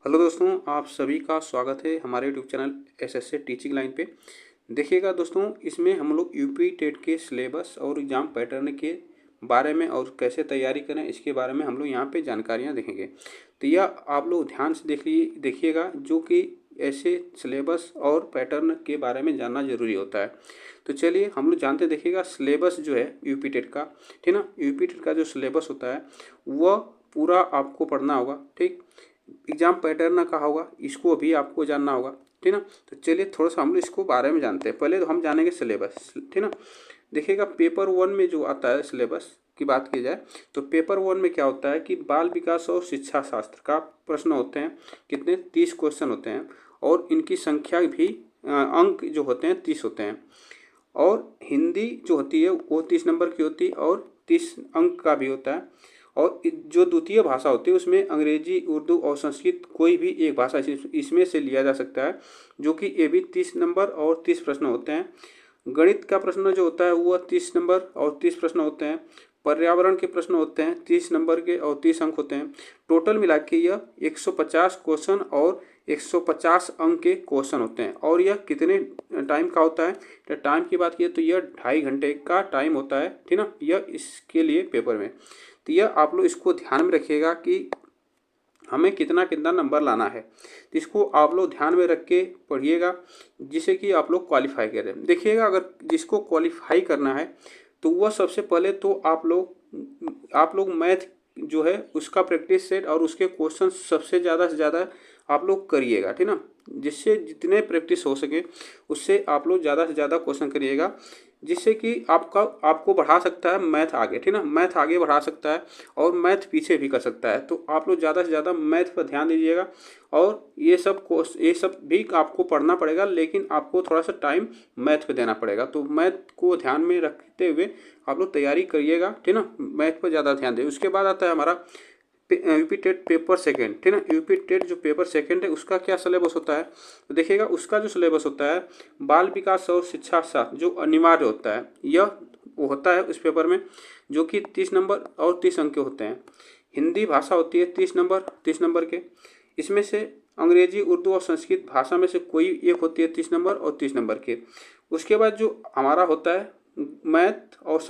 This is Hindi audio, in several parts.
हेलो दोस्तों, आप सभी का स्वागत है हमारे YouTube channel SSC teaching line पे। देखिएगा दोस्तों, इसमें हम लोग यूपी टेट के सिलेबस और एग्ज़ाम पैटर्न के बारे में और कैसे तैयारी करें इसके बारे में हम लोग यहाँ पे जानकारियाँ देखेंगे। तो यह आप लोग ध्यान से देखिएगा, जो कि ऐसे सिलेबस और पैटर्न के बारे में जानना ज़रूरी होता है। तो चलिए हम लोग जानते देखिएगा सिलेबस जो है यूपी टेट का, ठीक ना। यूपी टेट का जो सिलेबस होता है वह पूरा आपको पढ़ना होगा, ठीक। एग्जाम पैटर्न का होगा, इसको भी आपको जानना होगा, ठीक ना। तो चलिए थोड़ा सा हम लोग इसको बारे में जानते हैं। पहले तो हम जानेंगे सिलेबस, ठीक ना। देखिएगा पेपर 1 में जो आता है सिलेबस की बात की जाए तो पेपर 1 में क्या होता है कि बाल विकास और शिक्षा शास्त्र का प्रश्न होते हैं। कितने? 30 क्वेश्चन होते हैं और इनकी संख्या भी अंक जो होते हैं 30 होते हैं। और हिंदी जो होती है वो 30 नंबर की होती है और 30 अंक का भी होता है। और जो द्वितीय भाषा होती है उसमें अंग्रेजी, उर्दू और संस्कृत कोई भी एक भाषा इसमें से लिया जा सकता है, जो कि ये भी 30 नंबर और 30 प्रश्न होते हैं। गणित का प्रश्न जो होता है वह 30 नंबर और 30 प्रश्न होते हैं। पर्यावरण के प्रश्न होते हैं 30 नंबर के और 30 अंक होते हैं। टोटल मिला के यह 150 क्वेश्चन और 150 अंक के क्वेश्चन होते हैं। और यह कितने टाइम का होता है? तो टाइम की बात की तो यह 2.5 घंटे का टाइम होता है, ठीक ना, यह इसके लिए पेपर में। तो यह आप लोग इसको ध्यान में रखिएगा कि हमें कितना कितना नंबर लाना है। तो इसको आप लोग ध्यान में रख के पढ़िएगा, जिससे कि आप लोग क्वालिफाई करें। देखिएगा, अगर जिसको क्वालिफाई करना है तो वह सबसे पहले तो आप लोग मैथ जो है उसका प्रैक्टिस सेट और उसके क्वेश्चन सबसे ज़्यादा से ज़्यादा आप लोग करिएगा, ठीक ना। जिससे जितने प्रैक्टिस हो सके उससे आप लोग ज़्यादा से ज़्यादा क्वेश्चन करिएगा, जिससे कि आपको बढ़ा सकता है मैथ आगे, ठीक ना। मैथ आगे बढ़ा सकता है और मैथ पीछे भी कर सकता है। तो आप लोग ज़्यादा से ज़्यादा मैथ पर ध्यान दीजिएगा। और ये सब भी आपको पढ़ना पड़ेगा, लेकिन आपको थोड़ा सा टाइम मैथ पे देना पड़ेगा। तो मैथ को ध्यान में रखते हुए आप लोग तैयारी करिएगा, ठीक ना। मैथ पर ज़्यादा ध्यान दें। उसके बाद आता है हमारा यूपी टेट पेपर सेकेंड, ठीक ना। यूपी टेट जो पेपर सेकेंड है उसका क्या सिलेबस होता है? तो देखिएगा, उसका जो सिलेबस होता है बाल विकास और शिक्षा शास्त्र जो अनिवार्य होता है, यह वो होता है उस पेपर में, जो कि 30 नंबर और 30 अंक के होते हैं। हिंदी भाषा होती है 30 नंबर के। इसमें से अंग्रेजी, उर्दू और संस्कृत भाषा में से कोई एक होती है 30 नंबर और 30 नंबर के। उसके बाद जो हमारा होता है मैथ और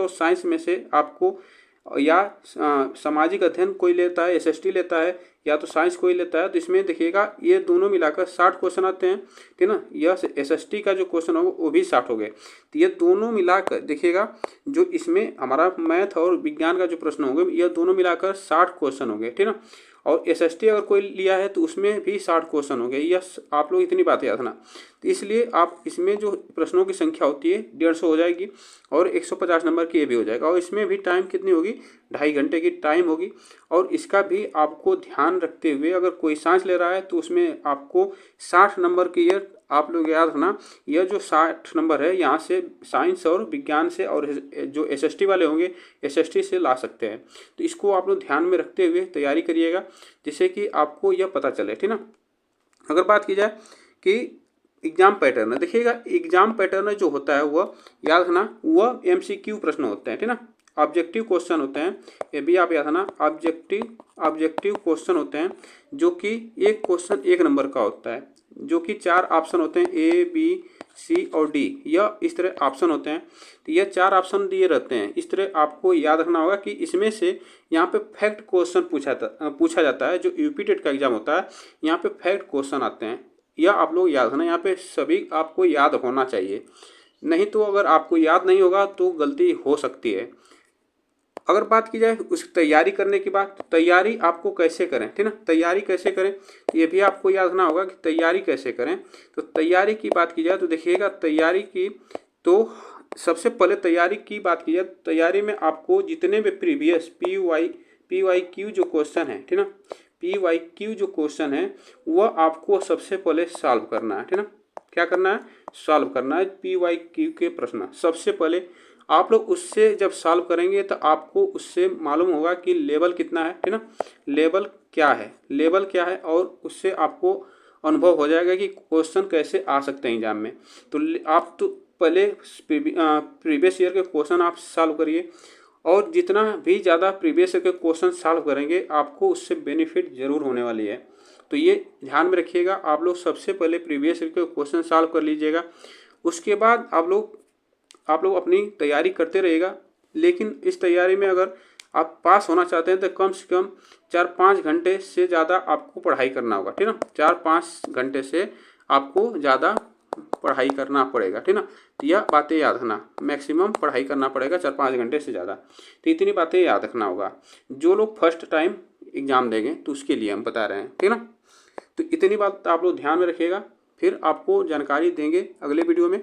साइंस में से आपको या सामाजिक अध्ययन कोई लेता है, एसएसटी लेता है, या तो साइंस कोई लेता है। तो इसमें देखिएगा ये दोनों मिलाकर 60 क्वेश्चन आते हैं, ठीक ना। यह एसएसटी का जो क्वेश्चन होगा वो भी 60 हो गए। तो ये दोनों मिलाकर देखिएगा, जो इसमें हमारा मैथ और विज्ञान का जो प्रश्न होंगे यह दोनों मिलाकर 60 क्वेश्चन हो गए, ठीक ना। और एसएसटी अगर कोई लिया है तो उसमें भी 60 क्वेश्चन हो गए। यह आप लोग इतनी बात याद रखना। तो इसलिए आप इसमें जो प्रश्नों की संख्या होती है 150 हो जाएगी और 150 नंबर की ये भी हो जाएगा। और इसमें भी टाइम कितनी होगी? 2.5 घंटे की टाइम होगी। और इसका भी आपको ध्यान रखते हुए, अगर कोई साइंस ले रहा है तो उसमें आपको 60 नंबर की ये आप लोग याद रखना। यह जो 60 नंबर है यहाँ से साइंस और विज्ञान से, और जो एसएसटी वाले होंगे एसएसटी से ला सकते हैं। तो इसको आप लोग ध्यान में रखते हुए तैयारी करिएगा, जिससे कि आपको यह पता चले, ठीक ना। अगर बात की जाए कि एग्जाम पैटर्न, देखिएगा एग्जाम पैटर्न जो होता है वह याद रखना, वह एमसीक्यू प्रश्न होते हैं, ठीक ना। ऑब्जेक्टिव क्वेश्चन होते हैं, ये भी आप याद रखना। ऑब्जेक्टिव क्वेश्चन होते हैं, जो कि एक क्वेश्चन 1 नंबर का होता है, जो कि 4 ऑप्शन होते हैं, ए बी सी और डी। यह इस तरह ऑप्शन होते हैं। तो यह 4 ऑप्शन दिए रहते हैं। इस तरह आपको याद रखना होगा कि इसमें से यहाँ पे फैक्ट क्वेश्चन पूछा जाता है। जो यूपी टेट का एग्जाम होता है यहाँ पे फैक्ट क्वेश्चन आते हैं। यह आप लोग याद रखना, यहाँ पे सभी आपको याद होना चाहिए। नहीं तो अगर आपको याद नहीं होगा तो गलती हो सकती है। अगर बात की जाए उस तैयारी करने की बात, तो तैयारी आपको कैसे करें, ठीक ना। तैयारी कैसे करें तो ये भी आपको याद रखना होगा कि तैयारी कैसे करें। तो तैयारी की बात की जाए तो देखिएगा, तैयारी की तो सबसे पहले तैयारी की बात की जाए, तैयारी में आपको जितने भी प्रीवियस PYQ जो क्वेश्चन है, ठीक ना, PYQ जो क्वेश्चन है वह आपको सबसे पहले सॉल्व करना है, ठीक ना। क्या करना है? सॉल्व करना है PYQ के प्रश्न। सबसे पहले आप लोग उससे जब सॉल्व करेंगे तो आपको उससे मालूम होगा कि लेवल कितना है, ठीक ना, लेवल क्या है, और उससे आपको अनुभव हो जाएगा कि क्वेश्चन कैसे आ सकते हैं एग्जाम में। तो आप तो पहले प्रीवियस ईयर के क्वेश्चन आप सॉल्व करिए, और जितना भी ज़्यादा प्रीवियस ईयर के क्वेश्चन सॉल्व करेंगे आपको उससे बेनिफिट ज़रूर होने वाली है। तो ये ध्यान में रखिएगा, आप लोग सबसे पहले प्रीवियस ईयर के क्वेश्चन सॉल्व कर लीजिएगा। उसके बाद आप लोग अपनी तैयारी करते रहिएगा। लेकिन इस तैयारी में अगर आप पास होना चाहते हैं तो कम से कम 4-5 घंटे से ज़्यादा आपको पढ़ाई करना होगा, ठीक ना। 4-5 घंटे से आपको ज़्यादा पढ़ाई करना पड़ेगा, ठीक ना। तो यह बातें याद रखना, मैक्सिमम पढ़ाई करना पड़ेगा 4-5 घंटे से ज़्यादा। तो इतनी बातें याद रखना होगा। जो लोग फर्स्ट टाइम एग्ज़ाम देंगे तो उसके लिए हम बता रहे हैं, ठीक ना। तो इतनी बात आप लोग ध्यान में रखिएगा, फिर आपको जानकारी देंगे अगले वीडियो में।